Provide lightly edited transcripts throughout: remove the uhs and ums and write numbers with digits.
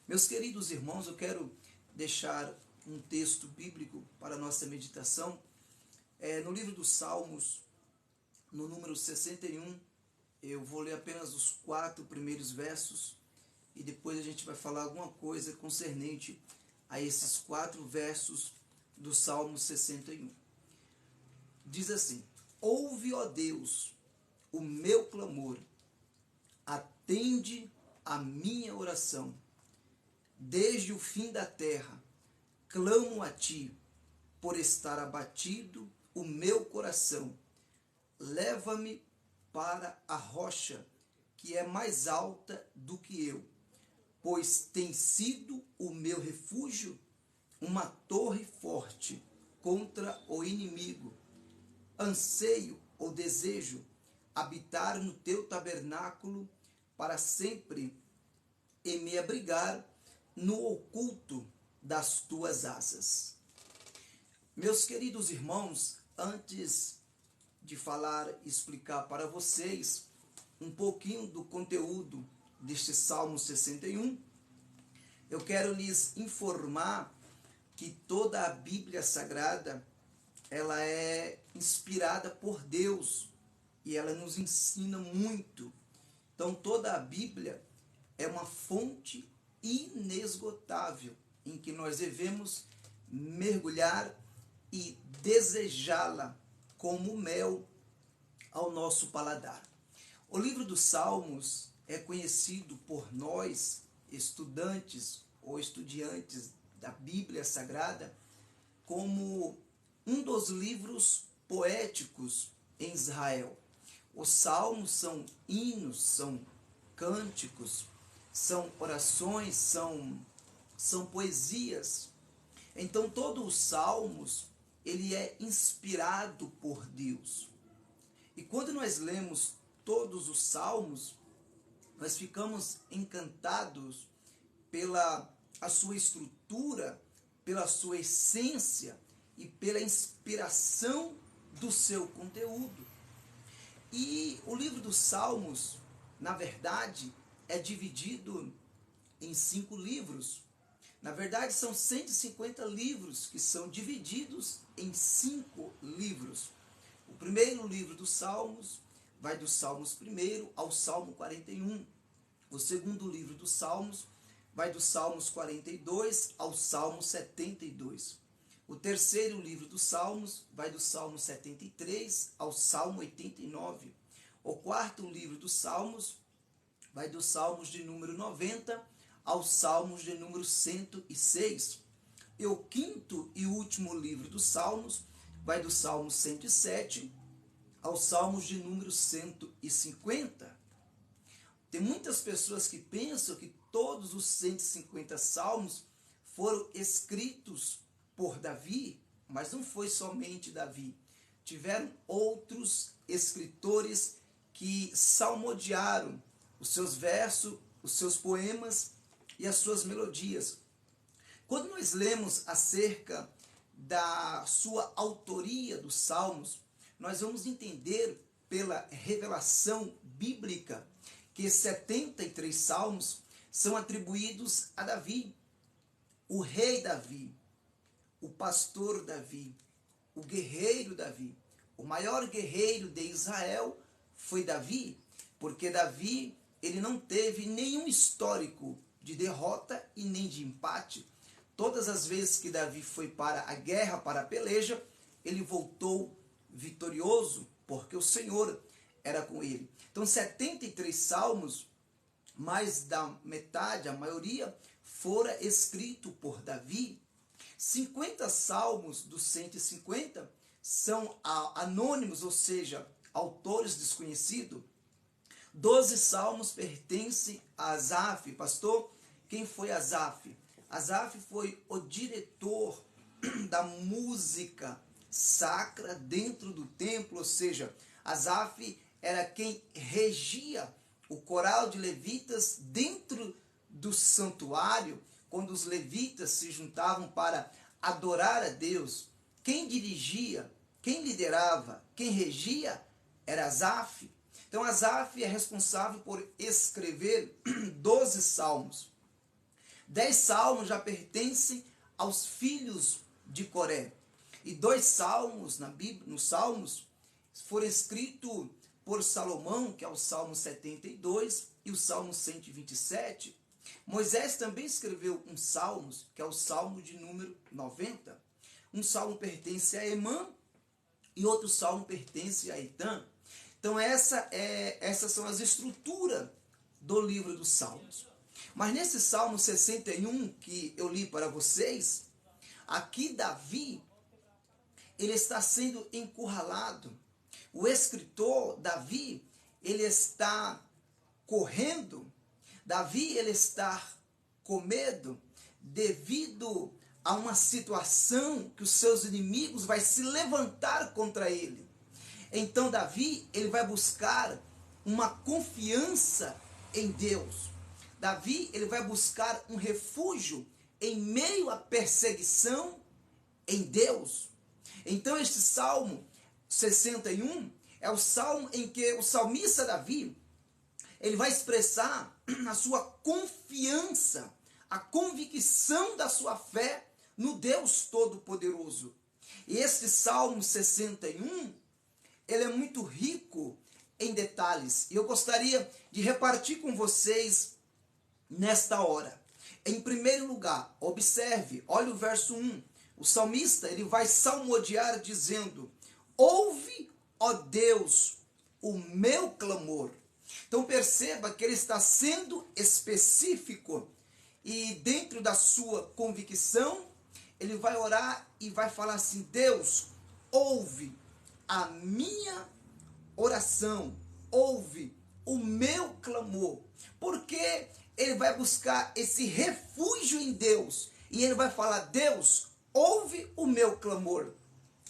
Meus queridos irmãos, eu quero deixar um texto bíblico para a nossa meditação. No livro dos Salmos, no número 61, eu vou ler apenas os 4 primeiros versos e depois a gente vai falar alguma coisa concernente a esses 4 versos do Salmo 61. Diz assim: Ouve, ó Deus, o meu clamor, atende a minha oração. Desde o fim da terra, clamo a ti, por estar abatido o meu coração. Leva-me para a rocha, que é mais alta do que eu, pois tem sido o meu refúgio, uma torre forte contra o inimigo. Anseio ou desejo habitar no teu tabernáculo para sempre e me abrigar no oculto das tuas asas. Meus queridos irmãos, antes de falar e explicar para vocês um pouquinho do conteúdo deste Salmo 61, eu quero lhes informar que toda a Bíblia Sagrada, ela é inspirada por Deus e ela nos ensina muito. Então toda a Bíblia é uma fonte inesgotável em que nós devemos mergulhar e desejá-la como mel ao nosso paladar. O livro dos Salmos é conhecido por nós, estudantes ou estudiantes da Bíblia Sagrada, como um dos livros poéticos em Israel. Os salmos são hinos, são cânticos, são orações, são poesias. Então, todos os salmos, ele é inspirado por Deus. E quando nós lemos todos os salmos, nós ficamos encantados pela a sua estrutura, pela sua essência e pela inspiração do seu conteúdo. E o livro dos Salmos, na verdade, é dividido em 5 livros. Na verdade, são 150 livros que são divididos em 5 livros. O primeiro livro dos Salmos vai do Salmos 1 ao Salmo 41. O segundo livro dos Salmos vai do Salmos 42 ao Salmo 72. O terceiro livro dos Salmos vai do Salmo 73 ao Salmo 89. O quarto livro dos Salmos vai dos Salmos de número 90 aos Salmos de número 106. E o quinto e último livro dos Salmos vai do Salmo 107 aos Salmos de número 150. Tem muitas pessoas que pensam que todos os 150 salmos foram escritos por Davi, mas não foi somente Davi. Tiveram outros escritores que salmodiaram os seus versos, os seus poemas e as suas melodias. Quando nós lemos acerca da sua autoria dos salmos, nós vamos entender pela revelação bíblica que 73 salmos são atribuídos a Davi, o rei Davi, o pastor Davi, o guerreiro Davi. O maior guerreiro de Israel foi Davi, porque Davi, ele não teve nenhum histórico de derrota e nem de empate. Todas as vezes que Davi foi para a guerra, para a peleja, ele voltou vitorioso, porque o Senhor era com ele. Então, 73 salmos, mais da metade, a maioria, fora escrito por Davi. 50 salmos dos 150 são anônimos, ou seja, autores desconhecidos. 12 salmos pertencem a Asaf. Pastor, quem foi Asaf? Asaf foi o diretor da música sacra dentro do templo, ou seja, Asaf era quem regia o coral de levitas dentro do santuário, quando os levitas se juntavam para adorar a Deus. Quem dirigia, quem liderava, quem regia era Asaf. Então Asaf é responsável por escrever 12 salmos. 10 salmos já pertencem aos filhos de Coré. E 2 salmos na Bíblia, nos Salmos, foram escritos por Salomão, que é o Salmo 72 e o Salmo 127. Moisés também escreveu um salmo, que é o Salmo de número 90. Um salmo pertence a Emã e outro salmo pertence a Etã. Então essas são as estruturas do livro dos Salmos. Mas nesse Salmo 61 que eu li para vocês, aqui Davi, ele está sendo encurralado. O escritor Davi, ele está correndo. Davi, ele está com medo devido a uma situação que os seus inimigos vai se levantar contra ele. Então Davi, ele vai buscar uma confiança em Deus. Davi, ele vai buscar um refúgio em meio à perseguição em Deus. Então este Salmo 61 é o salmo em que o salmista Davi, ele vai expressar a sua confiança, a convicção da sua fé no Deus Todo-Poderoso. E este Salmo 61, ele é muito rico em detalhes. E eu gostaria de repartir com vocês nesta hora. Em primeiro lugar, observe, olha o verso 1. O salmista, ele vai salmodiar dizendo: ouve, ó Deus, o meu clamor. Então perceba que ele está sendo específico e dentro da sua convicção, ele vai orar e vai falar assim: Deus, ouve a minha oração, ouve o meu clamor. Porque ele vai buscar esse refúgio em Deus e ele vai falar: Deus, ouve o meu clamor.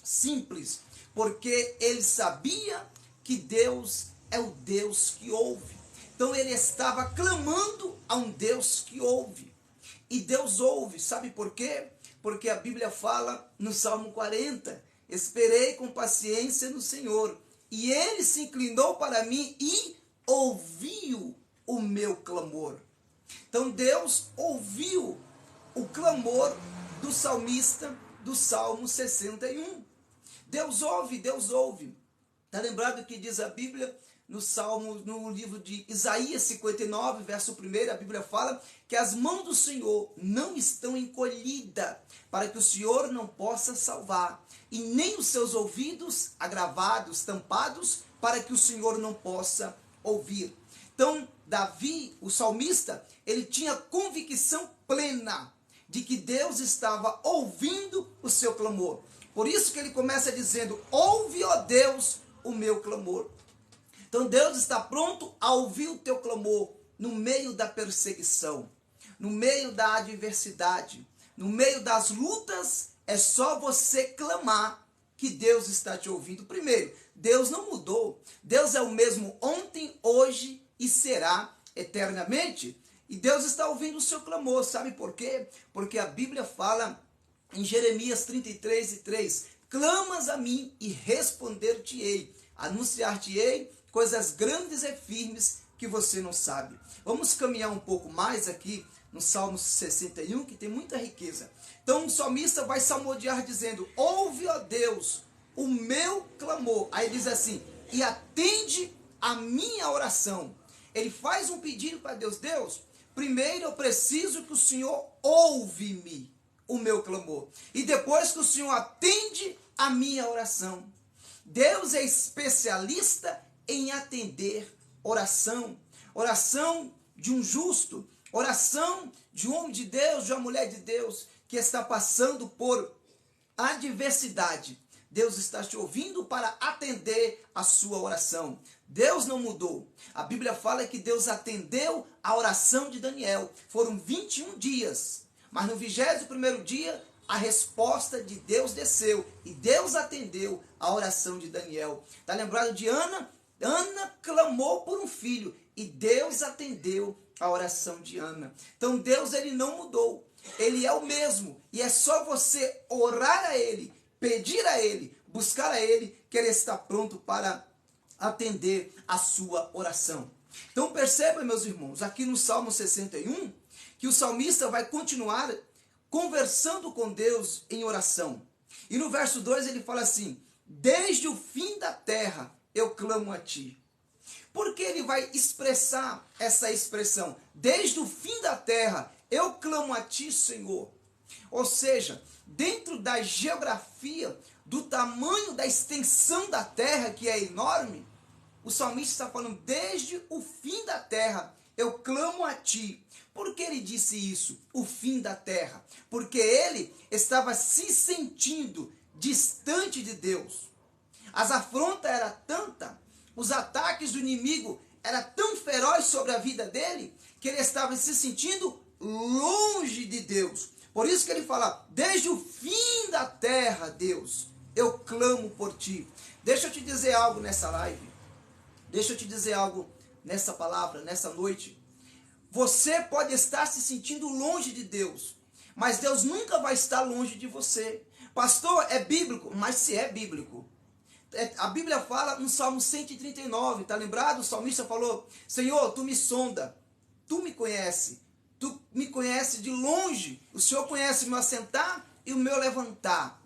Simples, porque ele sabia que Deus é o Deus que ouve. Então ele estava clamando a um Deus que ouve. E Deus ouve, sabe por quê? Porque a Bíblia fala no Salmo 40, esperei com paciência no Senhor, e ele se inclinou para mim e ouviu o meu clamor. Então Deus ouviu o clamor do salmista do Salmo 61. Deus ouve, Deus ouve. Está lembrado que diz a Bíblia no Salmo, no livro de Isaías 59, verso 1, a Bíblia fala que as mãos do Senhor não estão encolhidas, para que o Senhor não possa salvar, e nem os seus ouvidos agravados, tampados, para que o Senhor não possa ouvir. Então, Davi, o salmista, ele tinha convicção plena de que Deus estava ouvindo o seu clamor. Por isso que ele começa dizendo: ouve, ó Deus, o meu clamor. Então Deus está pronto a ouvir o teu clamor no meio da perseguição, no meio da adversidade, no meio das lutas. É só você clamar que Deus está te ouvindo. Primeiro, Deus não mudou. Deus é o mesmo ontem, hoje e será eternamente. E Deus está ouvindo o seu clamor. Sabe por quê? Porque a Bíblia fala em Jeremias 33:3, clamas a mim e responder-te-ei, anunciar-te-ei coisas grandes e firmes que você não sabe. Vamos caminhar um pouco mais aqui no Salmo 61, que tem muita riqueza. Então o salmista vai salmodiar dizendo: ouve, ó Deus, o meu clamor. Aí diz assim: e atende a minha oração. Ele faz um pedido para Deus: Deus, primeiro eu preciso que o Senhor ouve-me, o meu clamor. E depois que o Senhor atende a minha oração. Deus é especialista em atender oração. Oração de um justo, oração de um homem de Deus, de uma mulher de Deus que está passando por adversidade. Deus está te ouvindo para atender a sua oração. Deus não mudou. A Bíblia fala que Deus atendeu a oração de Daniel. Foram 21 dias. Mas no 21º dia, a resposta de Deus desceu. E Deus atendeu a oração de Daniel. Está lembrado de Ana? Ana clamou por um filho. E Deus atendeu a oração de Ana. Então Deus, ele não mudou. Ele é o mesmo. E é só você orar a ele, pedir a ele, buscar a ele, que ele está pronto para atender a sua oração. Então perceba, meus irmãos, aqui no Salmo 61, que o salmista vai continuar conversando com Deus em oração. E no verso 2 ele fala assim: desde o fim da terra eu clamo a ti. Por que ele vai expressar essa expressão? Desde o fim da terra eu clamo a ti, Senhor. Ou seja, dentro da geografia, do tamanho da extensão da terra, que é enorme, o salmista está falando: desde o fim da terra eu clamo a ti. Por que ele disse isso, o fim da terra? Porque ele estava se sentindo distante de Deus. As afrontas eram tantas, os ataques do inimigo eram tão ferozes sobre a vida dele, que ele estava se sentindo longe de Deus. Por isso que ele fala: desde o fim da terra, Deus, eu clamo por ti. Deixa eu te dizer algo nessa live. Deixa eu te dizer algo nessa palavra, nessa noite. Você pode estar se sentindo longe de Deus, mas Deus nunca vai estar longe de você. Pastor, é bíblico? Mas se é bíblico. A Bíblia fala no Salmo 139, está lembrado? O salmista falou: Senhor, tu me sonda, tu me conhece de longe, o Senhor conhece o meu assentar e o meu levantar.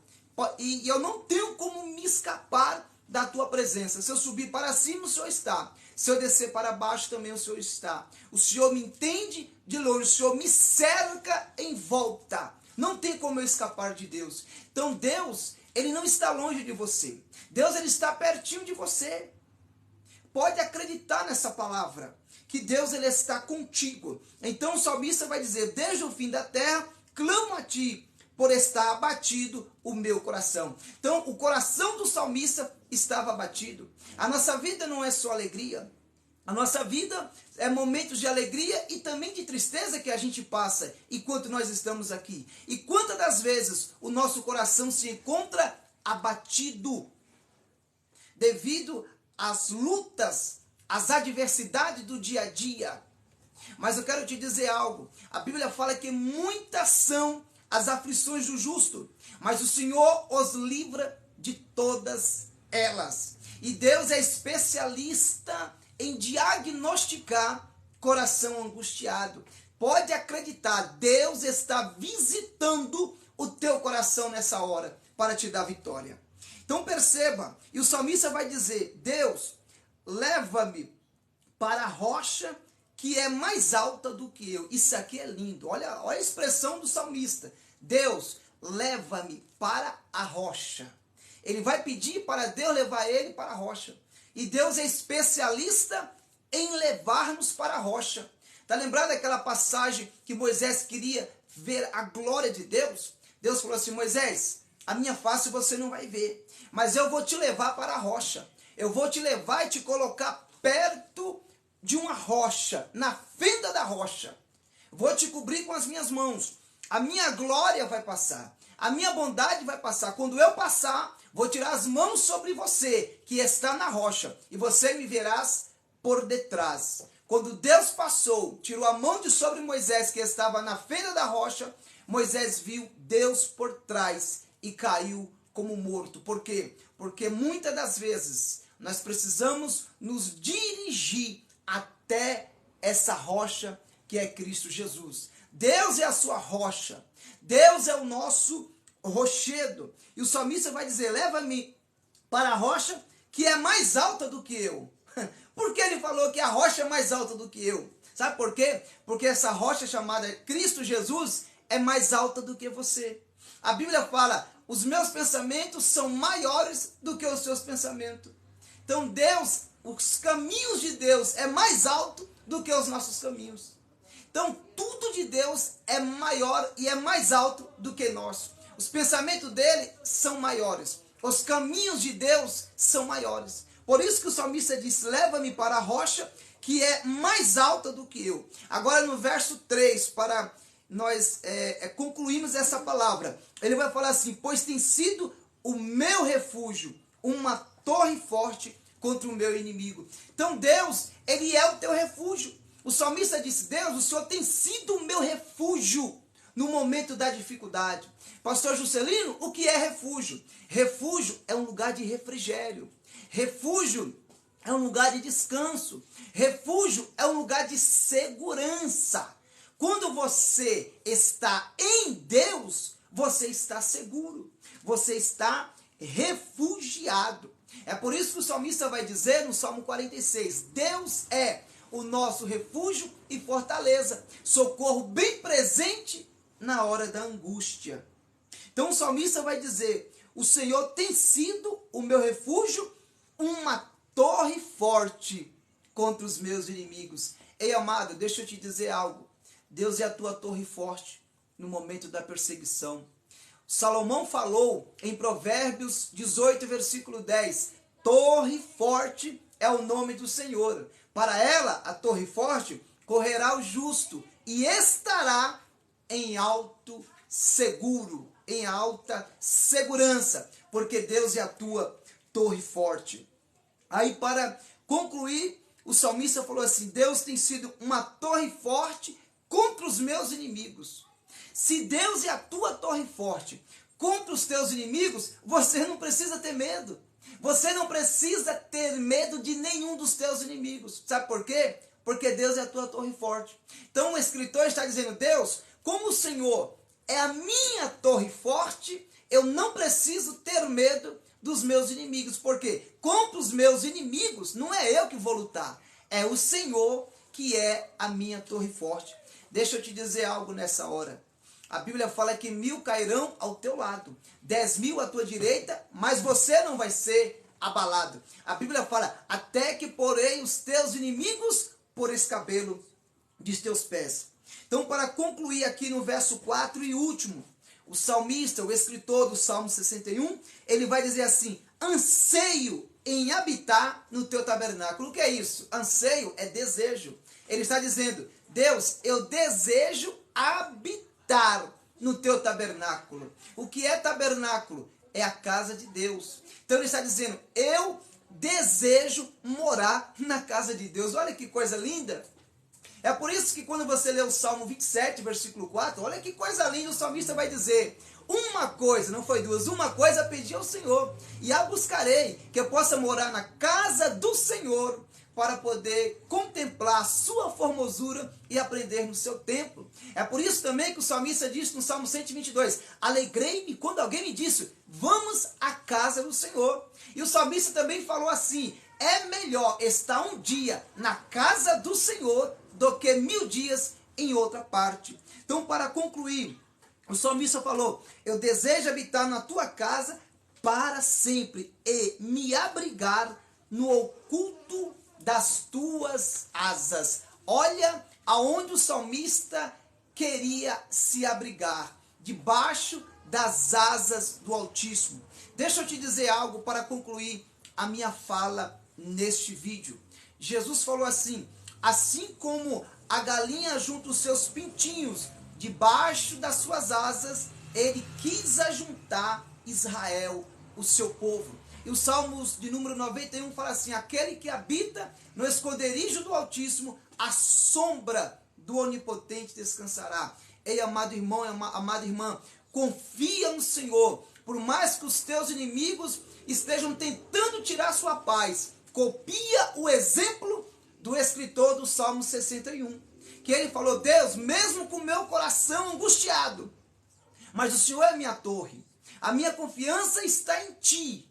E eu não tenho como me escapar da tua presença. Se eu subir para cima, o Senhor está. Se eu descer para baixo, também o Senhor está. O Senhor me entende de longe, o Senhor me cerca em volta. Não tem como eu escapar de Deus. Então Deus, ele não está longe de você. Deus, ele está pertinho de você. Pode acreditar nessa palavra, que Deus, ele está contigo. Então o salmista vai dizer: desde o fim da terra, clamo a ti, por estar abatido o meu coração. Então o coração do salmista estava abatido. A nossa vida não é só alegria. A nossa vida é momentos de alegria e também de tristeza que a gente passa enquanto nós estamos aqui. E quantas das vezes o nosso coração se encontra abatido devido às lutas, às adversidades do dia a dia. Mas eu quero te dizer algo. A Bíblia fala que muitas são as aflições do justo, mas o Senhor os livra de todas elas. E Deus é especialista em diagnosticar coração angustiado. Pode acreditar, Deus está visitando o teu coração nessa hora para te dar vitória. Então perceba, e o salmista vai dizer: Deus, leva-me para a rocha que é mais alta do que eu. Isso aqui é lindo. Olha a expressão do salmista. Deus, leva-me para a rocha. Ele vai pedir para Deus levar ele para a rocha. E Deus é especialista em levar-nos para a rocha. Está lembrado daquela passagem que Moisés queria ver a glória de Deus? Deus falou assim: Moisés, a minha face você não vai ver, mas eu vou te levar para a rocha. Eu vou te levar e te colocar perto de uma rocha, na fenda da rocha. Vou te cobrir com as minhas mãos. A minha glória vai passar. A minha bondade vai passar. Quando eu passar, vou tirar as mãos sobre você, que está na rocha, e você me verás por detrás. Quando Deus passou, tirou a mão de sobre Moisés, que estava na fenda da rocha, Moisés viu Deus por trás e caiu como morto. Por quê? Porque muitas das vezes nós precisamos nos dirigir até essa rocha que é Cristo Jesus. Deus é a sua rocha. Deus é o nosso rochedo. E o salmista vai dizer: leva-me para a rocha que é mais alta do que eu. Por que ele falou que a rocha é mais alta do que eu? Sabe por quê? Porque essa rocha chamada Cristo Jesus é mais alta do que você. A Bíblia fala: os meus pensamentos são maiores do que os seus pensamentos. Então Deus, os caminhos de Deus é mais alto do que os nossos caminhos. Então tudo de Deus é maior e é mais alto do que nós. Os pensamentos dele são maiores. Os caminhos de Deus são maiores. Por isso que o salmista diz: leva-me para a rocha que é mais alta do que eu. Agora no verso 3, para nós concluirmos essa palavra, ele vai falar assim: pois tem sido o meu refúgio, uma torre forte contra o meu inimigo. Então Deus, ele é o teu refúgio. O salmista disse: Deus, o Senhor tem sido o meu refúgio no momento da dificuldade. Pastor Juscelino, o que é refúgio? Refúgio é um lugar de refrigério. Refúgio é um lugar de descanso. Refúgio é um lugar de segurança. Quando você está em Deus, você está seguro, você está refugiado. É por isso que o salmista vai dizer no Salmo 46, Deus é o nosso refúgio e fortaleza, socorro bem presente na hora da angústia. Então o salmista vai dizer, o Senhor tem sido o meu refúgio, uma torre forte contra os meus inimigos. Ei, amado, deixa eu te dizer algo. Deus é a tua torre forte no momento da perseguição. Salomão falou em Provérbios 18, versículo 10, torre forte é o nome do Senhor. Para ela, a torre forte, correrá o justo e estará em alto seguro, em alta segurança, porque Deus é a tua torre forte. Aí, para concluir, o salmista falou assim, Deus tem sido uma torre forte contra os meus inimigos. Se Deus é a tua torre forte contra os teus inimigos, você não precisa ter medo. Você não precisa ter medo de nenhum dos teus inimigos. Sabe por quê? Porque Deus é a tua torre forte. Então o escritor está dizendo, Deus, como o Senhor é a minha torre forte, eu não preciso ter medo dos meus inimigos. Porque contra os meus inimigos, não é eu que vou lutar. É o Senhor que é a minha torre forte. Deixa eu te dizer algo nessa hora. A Bíblia fala que 1000 cairão ao teu lado, 10.000 à tua direita, mas você não vai ser abalado. A Bíblia fala, até que porei os teus inimigos por escabelo de teus pés. Então, para concluir aqui no verso 4 e último, o salmista, o escritor do Salmo 61, ele vai dizer assim, anseio em habitar no teu tabernáculo. O que é isso? Anseio é desejo. Ele está dizendo, Deus, eu desejo habitar no teu tabernáculo. O que é tabernáculo? É a casa de Deus. Então ele está dizendo, eu desejo morar na casa de Deus. Olha que coisa linda. É por isso que quando você lê o Salmo 27, versículo 4, olha que coisa linda, o salmista vai dizer, uma coisa, não foi duas, uma coisa pedi ao Senhor, e a buscarei, que eu possa morar na casa do Senhor, para poder contemplar a sua formosura e aprender no seu templo. É por isso também que o salmista disse no Salmo 122, alegrei-me quando alguém me disse, vamos à casa do Senhor. E o salmista também falou assim, é melhor estar um dia na casa do Senhor do que 1000 dias em outra parte. Então, para concluir, o salmista falou, eu desejo habitar na tua casa para sempre e me abrigar no oculto das tuas asas. Olha aonde o salmista queria se abrigar, debaixo das asas do Altíssimo. Deixa eu te dizer algo para concluir a minha fala neste vídeo. Jesus falou assim, assim como a galinha junta os seus pintinhos debaixo das suas asas, ele quis ajuntar Israel, o seu povo. E os Salmos de número 91 fala assim, aquele que habita no esconderijo do Altíssimo, a sombra do Onipotente descansará. Ei, amado irmão, amada irmã, confia no Senhor, por mais que os teus inimigos estejam tentando tirar sua paz, copia o exemplo do escritor do Salmo 61, que ele falou, Deus, mesmo com o meu coração angustiado, mas o Senhor é minha torre, a minha confiança está em Ti,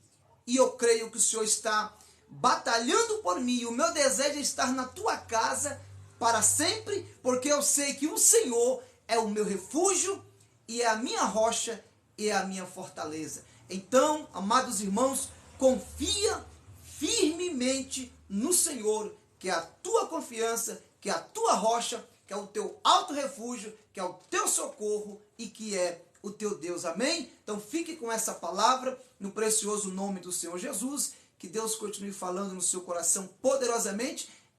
e eu creio que o Senhor está batalhando por mim, o meu desejo é estar na Tua casa para sempre, porque eu sei que o Senhor é o meu refúgio, e é a minha rocha, e é a minha fortaleza. Então, amados irmãos, confia firmemente no Senhor, que é a tua confiança, que é a tua rocha, que é o teu alto refúgio, que é o teu socorro e que é o teu Deus. Amém? Então fique com essa palavra no precioso nome do Senhor Jesus. Que Deus continue falando no seu coração poderosamente